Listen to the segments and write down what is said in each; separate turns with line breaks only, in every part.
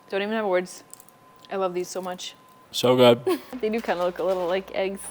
Don't even have words. I love these so much.
So good.
They do kind of look a little like eggs.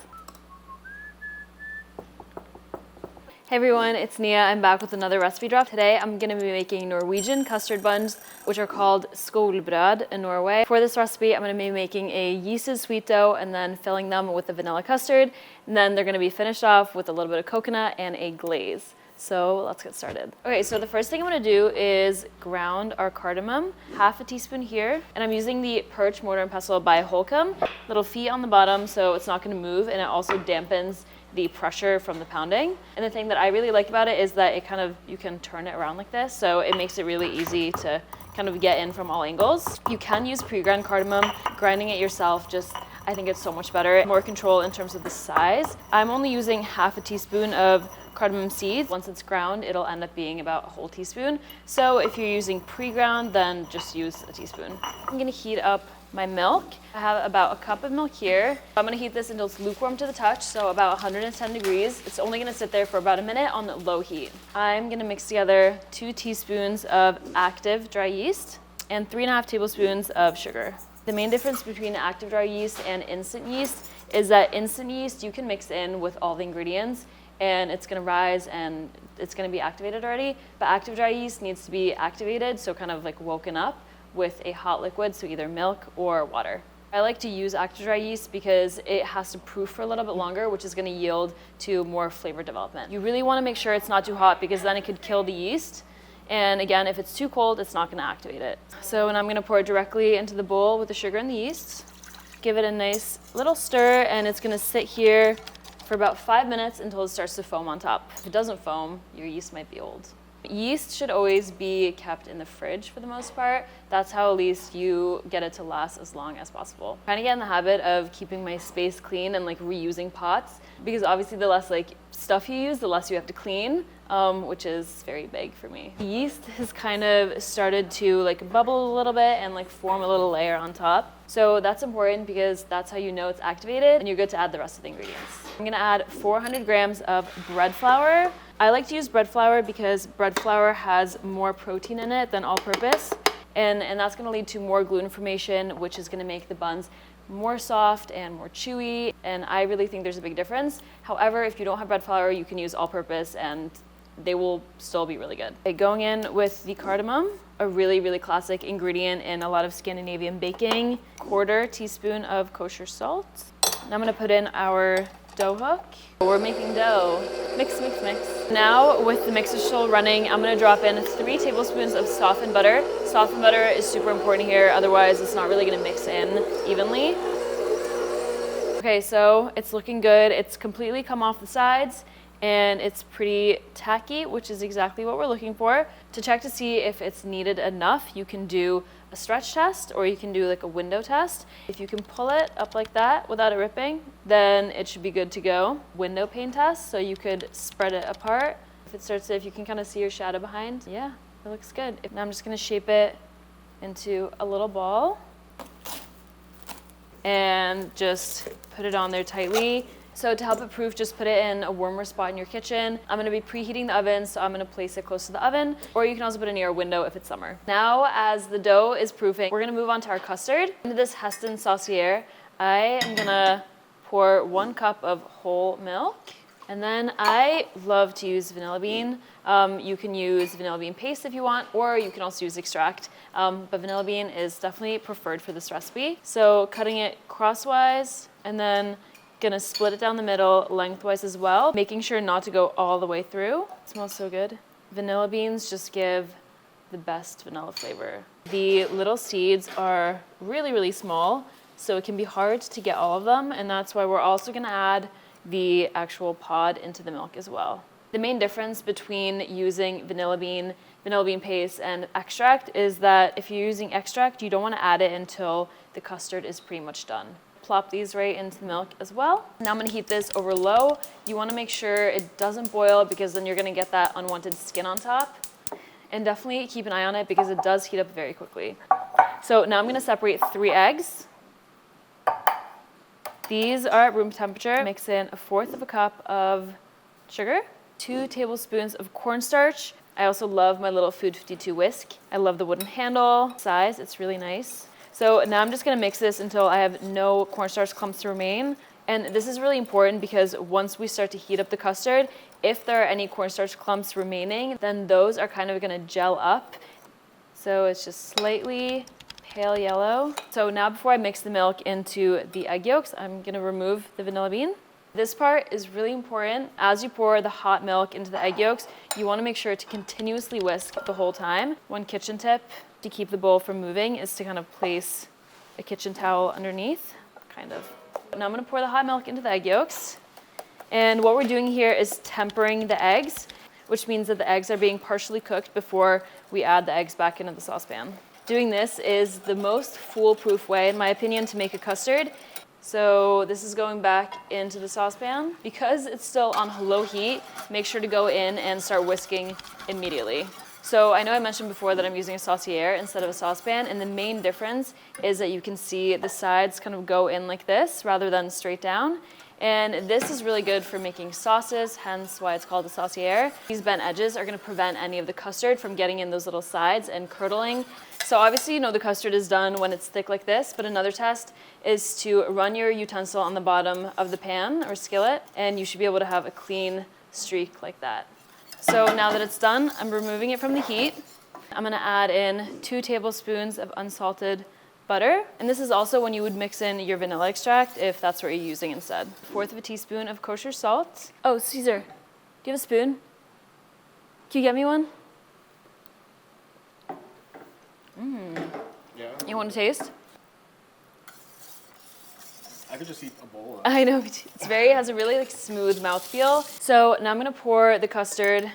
Hey everyone, it's Nea. I'm back with another recipe drop. Today I'm going to be making Norwegian custard buns, which are called Skolebrød in Norway. For this recipe, I'm going to be making a yeasted sweet dough and then filling them with a vanilla custard. And then they're going to be finished off with a little bit of coconut and a glaze. So let's get started. Okay, so the first thing I'm going to do is ground our cardamom, half a teaspoon here. And I'm using the Perch mortar and pestle by Holcomb. Little feet on the bottom so it's not going to move, and it also dampens the pressure from the pounding. And the thing that I really like about it is that it kind of, you can turn it around like this, so it makes it really easy to kind of get in from all angles. You can use pre-ground cardamom. Grinding it yourself, I think it's so much better. More control in terms of the size. I'm only using half a teaspoon of cardamom seeds. Once it's ground, it'll end up being about a whole teaspoon. So if you're using pre-ground, then just use a teaspoon. I'm gonna heat up my milk. I have about a cup of milk here. I'm gonna heat this until it's lukewarm to the touch, so about 110 degrees. It's only gonna sit there for about a minute on low heat. I'm gonna mix together 2 teaspoons of active dry yeast and 3.5 tablespoons of sugar. The main difference between active dry yeast and instant yeast is that instant yeast you can mix in with all the ingredients and it's gonna rise and it's gonna be activated already, but active dry yeast needs to be activated, so kind of like woken up with a hot liquid, so either milk or water. I like to use active dry yeast because it has to proof for a little bit longer, which is gonna yield to more flavor development. You really wanna make sure it's not too hot because then it could kill the yeast. And again, if it's too cold, it's not gonna activate it. So now I'm gonna pour it directly into the bowl with the sugar and the yeast. Give it a nice little stir, and it's gonna sit here for about 5 minutes until it starts to foam on top. If it doesn't foam, your yeast might be old. Yeast should always be kept in the fridge for the most part. That's how at least you get it to last as long as possible. I'm trying to get in the habit of keeping my space clean and like reusing pots, because obviously the less like stuff you use, the less you have to clean, which is very big for me. Yeast has kind of started to like bubble a little bit and like form a little layer on top. So that's important because that's how you know it's activated, and you're good to add the rest of the ingredients. I'm gonna add 400 grams of bread flour. I like to use bread flour because bread flour has more protein in it than all-purpose, and that's gonna lead to more gluten formation, which is gonna make the buns more soft and more chewy, and I really think there's a big difference. However, if you don't have bread flour, you can use all-purpose and they will still be really good. Okay, going in with the cardamom, a really, really classic ingredient in a lot of Scandinavian baking. 1/4 teaspoon of kosher salt. Now I'm gonna put in our dough hook. We're making dough. Mix, mix, mix. Now with the mixer still running, I'm gonna drop in 3 tablespoons of softened butter. Softened butter is super important here, otherwise it's not really gonna mix in evenly. Okay, so it's looking good. It's completely come off the sides and it's pretty tacky, which is exactly what we're looking for. To check to see if it's kneaded enough, you can do a stretch test or you can do like a window test. If you can pull it up like that without it ripping, then it should be good to go. Window pane test, so you could spread it apart. If you can kind of see your shadow behind, yeah, it looks good. Now I'm just gonna shape it into a little ball and just put it on there tightly. So to help it proof, just put it in a warmer spot in your kitchen. I'm gonna be preheating the oven, so I'm gonna place it close to the oven, or you can also put it near a window if it's summer. Now, as the dough is proofing, we're gonna move on to our custard. Into this Heston saucier, I am gonna pour 1 cup of whole milk, and then I love to use vanilla bean. You can use vanilla bean paste if you want, or you can also use extract, but vanilla bean is definitely preferred for this recipe. So cutting it crosswise, and then gonna split it down the middle lengthwise as well, making sure not to go all the way through. It smells so good. Vanilla beans just give the best vanilla flavor. The little seeds are really, really small, so it can be hard to get all of them, and that's why we're also gonna add the actual pod into the milk as well. The main difference between using vanilla bean paste and extract is that if you're using extract, you don't wanna add it until the custard is pretty much done. Plop these right into the milk as well. Now I'm gonna heat this over low. You wanna make sure it doesn't boil because then you're gonna get that unwanted skin on top. And definitely keep an eye on it because it does heat up very quickly. So now I'm gonna separate 3 eggs. These are at room temperature. Mix in 1/4 cup of sugar, 2 tablespoons of cornstarch, I also love my little Food52 whisk. I love the wooden handle size, it's really nice. So now I'm just gonna mix this until I have no cornstarch clumps to remain. And this is really important because once we start to heat up the custard, if there are any cornstarch clumps remaining, then those are kind of gonna gel up. So it's just slightly pale yellow. So now before I mix the milk into the egg yolks, I'm gonna remove the vanilla bean. This part is really important. As you pour the hot milk into the egg yolks, you wanna make sure to continuously whisk the whole time. One kitchen tip to keep the bowl from moving is to kind of place a kitchen towel underneath, kind of. Now I'm gonna pour the hot milk into the egg yolks. And what we're doing here is tempering the eggs, which means that the eggs are being partially cooked before we add the eggs back into the saucepan. Doing this is the most foolproof way, in my opinion, to make a custard. So this is going back into the saucepan. Because it's still on low heat, make sure to go in and start whisking immediately. So I know I mentioned before that I'm using a saucier instead of a saucepan, and the main difference is that you can see the sides kind of go in like this rather than straight down. And this is really good for making sauces, hence why it's called a saucier. These bent edges are gonna prevent any of the custard from getting in those little sides and curdling. So obviously you know the custard is done when it's thick like this, but another test is to run your utensil on the bottom of the pan or skillet, and you should be able to have a clean streak like that. So now that it's done, I'm removing it from the heat. I'm gonna add in 2 tablespoons of unsalted butter. And this is also when you would mix in your vanilla extract if that's what you're using instead. 1/4 of a teaspoon of kosher salt. Oh, Caesar, do you have a spoon? Can you get me one?
Yeah.
You want to taste?
I could just eat a bowl of it.
I know, it has a really smooth mouthfeel. So now I'm gonna pour the custard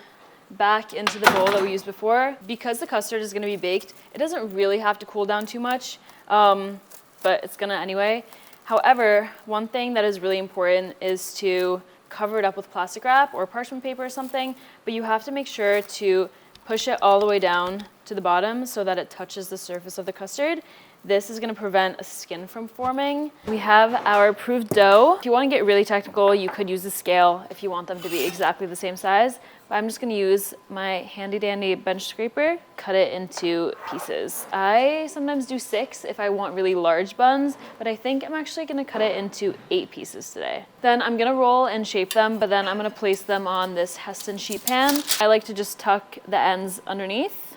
back into the bowl that we used before. Because the custard is gonna be baked, it doesn't really have to cool down too much, but it's gonna anyway. However, one thing that is really important is to cover it up with plastic wrap or parchment paper or something, but you have to make sure to push it all the way down to the bottom so that it touches the surface of the custard. This is gonna prevent a skin from forming. We have our approved dough. If you wanna get really technical, you could use a scale if you want them to be exactly the same size. But I'm just gonna use my handy dandy bench scraper, cut it into pieces. I sometimes do 6 if I want really large buns, but I think I'm actually gonna cut it into 8 pieces today. Then I'm gonna roll and shape them, but then I'm gonna place them on this Heston sheet pan. I like to just tuck the ends underneath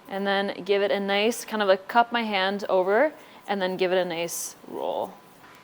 and then give it a nice, kind of like cup my hand over and then give it a nice roll.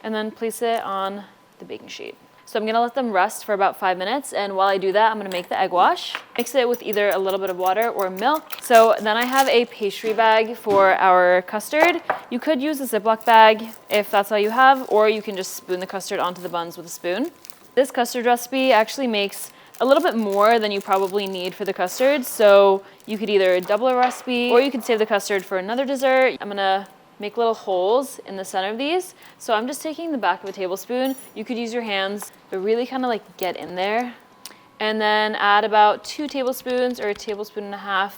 And then place it on the baking sheet. So I'm gonna let them rest for about 5 minutes, and while I do that, I'm gonna make the egg wash. Mix it with either a little bit of water or milk. So then I have a pastry bag for our custard. You could use a Ziploc bag if that's all you have, or you can just spoon the custard onto the buns with a spoon. This custard recipe actually makes a little bit more than you probably need for the custard, so you could either double a recipe or you could save the custard for another dessert. I'm gonna make little holes in the center of these. So I'm just taking the back of a tablespoon. You could use your hands, but really kind of like get in there. And then add about 2 tablespoons or 1.5 tablespoons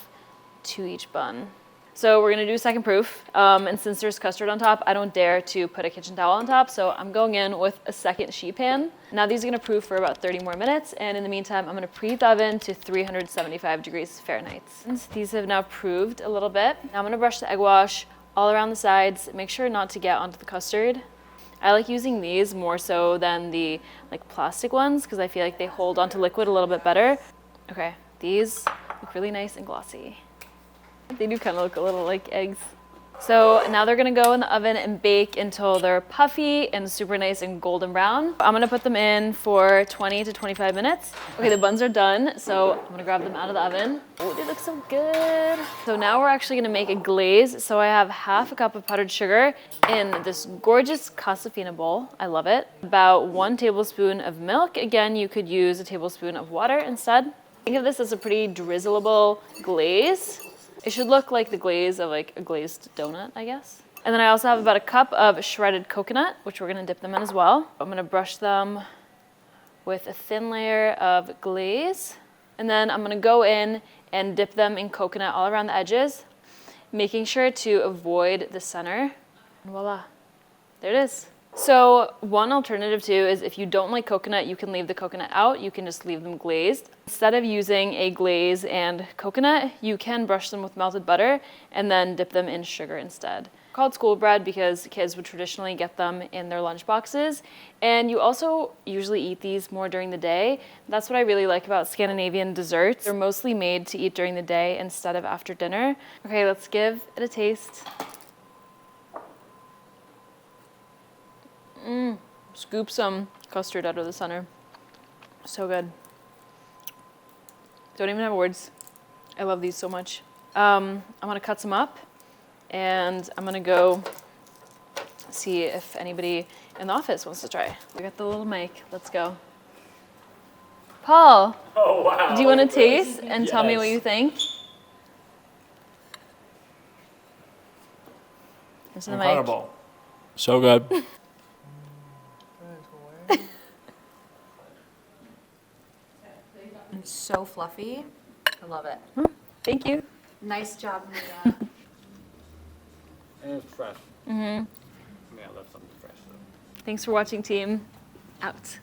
to each bun. So we're gonna do second proof. And since there's custard on top, I don't dare to put a kitchen towel on top. So I'm going in with a second sheet pan. Now these are gonna proof for about 30 more minutes. And in the meantime, I'm gonna preheat the oven to 375 degrees Fahrenheit. Since these have now proved a little bit, now I'm gonna brush the egg wash all around the sides. Make sure not to get onto the custard. I like using these more so than the like plastic ones because I feel like they hold onto liquid a little bit better. Okay, these look really nice and glossy. They do kind of look a little like eggs. So now they're gonna go in the oven and bake until they're puffy and super nice and golden brown. I'm gonna put them in for 20 to 25 minutes. Okay, the buns are done, so I'm gonna grab them out of the oven. Oh, they look so good. So now we're actually gonna make a glaze. So I have 1/2 cup of powdered sugar in this gorgeous Casafina bowl. I love it. About 1 tablespoon of milk. Again, you could use a tablespoon of water instead. Think of this as a pretty drizzleable glaze. It should look like the glaze of like a glazed donut, I guess. And then I also have about 1 cup of shredded coconut, which we're gonna dip them in as well. I'm gonna brush them with a thin layer of glaze. And then I'm gonna go in and dip them in coconut all around the edges, making sure to avoid the center. And voila, there it is. So one alternative too is if you don't like coconut, you can leave the coconut out. You can just leave them glazed. Instead of using a glaze and coconut, you can brush them with melted butter and then dip them in sugar instead. Called Skolebrød because kids would traditionally get them in their lunch boxes. And you also usually eat these more during the day. That's what I really like about Scandinavian desserts. They're mostly made to eat during the day instead of after dinner. Okay, let's give it a taste. Scoop some custard out of the center. So good. Don't even have words. I love these so much. I'm gonna cut some up and I'm gonna go see if anybody in the office wants to try. We got the little mic, let's go. Paul,
Oh, wow.
do you wanna taste and tell me what you think? Here's the mic.
Incredible. So good.
It's so fluffy. I love it.
Thank you.
Nice job, Nea.
And it's fresh. I mean, I love something fresh. So.
Thanks for watching, team. Out.